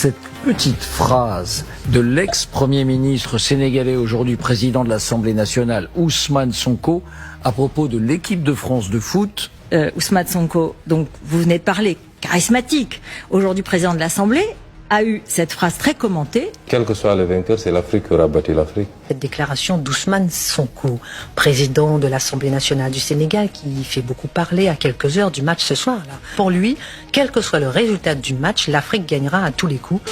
cette petite phrase de l'ex-premier ministre sénégalais, aujourd'hui président de l'Assemblée nationale, Ousmane Sonko, à propos de l'équipe de France de foot. Ousmane Sonko, donc vous venez de parler, charismatique, aujourd'hui président de l'Assemblée, a eu cette phrase très commentée. Quel que soit le vainqueur, c'est l'Afrique qui aura battu l'Afrique. Cette déclaration d'Ousmane Sonko, président de l'Assemblée nationale du Sénégal, qui fait beaucoup parler à quelques heures du match ce soir. Là. Pour lui, quel que soit le résultat du match, l'Afrique gagnera à tous les coups.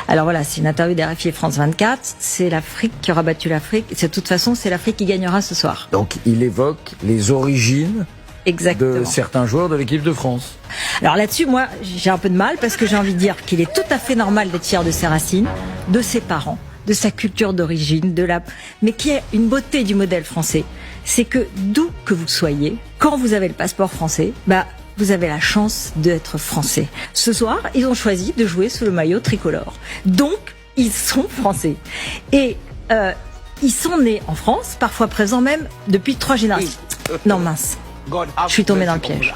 Alors voilà, c'est une interview d'RFI et France 24. C'est l'Afrique qui aura battu l'Afrique. De toute façon, c'est l'Afrique qui gagnera ce soir. Donc il évoque les origines Exactement. de certains joueurs de l'équipe de France. Alors là-dessus, moi, j'ai un peu de mal parce que j'ai envie de dire qu'il est tout à fait normal d'être fier de ses racines, de ses parents, de sa culture d'origine, mais qui est une beauté du modèle français. C'est que d'où que vous soyez, quand vous avez le passeport français, vous avez la chance d'être français. Ce soir, ils ont choisi de jouer sous le maillot tricolore. Donc, ils sont français. Et ils sont nés en France, parfois présents même depuis 3 générations. Non, mince. Je suis tombée dans le piège.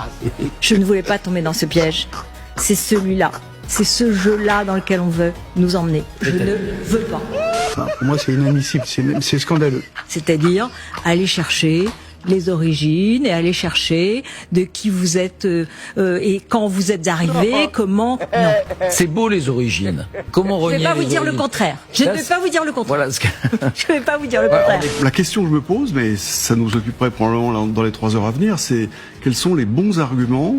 Je ne voulais pas tomber dans ce piège. C'est celui-là. C'est ce jeu-là dans lequel on veut nous emmener. Je ne veux pas. Pour moi, c'est inadmissible. C'est scandaleux. C'est-à-dire aller chercher les origines et aller chercher de qui vous êtes et quand vous êtes arrivé, comment... Non. C'est beau les origines. Comment renier les origines ? Je ne vais pas vous dire le contraire. Je ne vais pas vous dire le contraire. Voilà ce que... Je ne vais pas vous dire le contraire. La question que je me pose, mais ça nous occuperait probablement dans les 3 heures à venir, c'est quels sont les bons arguments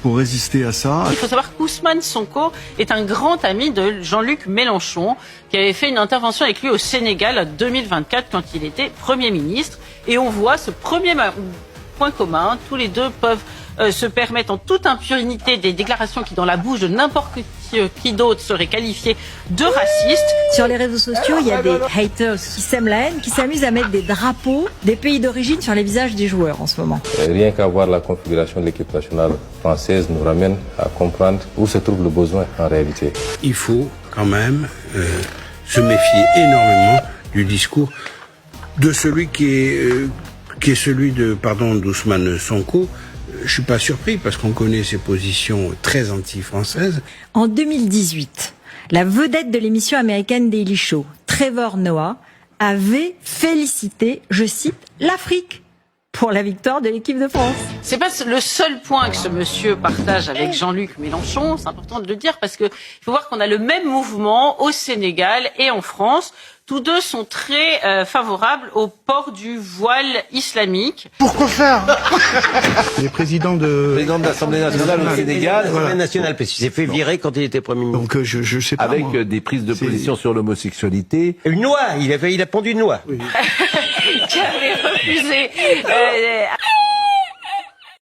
pour résister à ça. Il faut savoir qu'Ousmane Sonko est un grand ami de Jean-Luc Mélenchon, qui avait fait une intervention avec lui au Sénégal en 2024 quand il était Premier ministre. Et on voit ce premier point commun. Tous les deux peuvent se permettre en toute impunité des déclarations qui, dans la bouche de n'importe qui d'autre, seraient qualifiées de racistes. Sur les réseaux sociaux, il y a des haters qui sèment la haine, qui s'amusent à mettre des drapeaux des pays d'origine sur les visages des joueurs en ce moment. Rien qu'à voir la configuration de l'équipe nationale française nous ramène à comprendre où se trouve le besoin en réalité. Il faut quand même se méfier énormément du discours de celui qui est celui d'Ousmane Sonko. Je suis pas surpris parce qu'on connaît ses positions très anti-françaises. En 2018, la vedette de l'émission américaine Daily Show, Trevor Noah, avait félicité, je cite, l'Afrique pour la victoire de l'équipe de France. C'est pas le seul point que ce monsieur partage avec Jean-Luc Mélenchon, c'est important de le dire parce que il faut voir qu'on a le même mouvement au Sénégal et en France. Tous deux sont très favorables au port du voile islamique. Pourquoi faire? Les présidents de l'Assemblée nationale au Sénégal, voilà. nationale, parce qu'il s'est fait virer quand il était Premier ministre. Donc je sais pas. Avec moi. des prises de position sur l'homosexualité. Une loi, il a pondu une loi. Oui. Qui avait refusé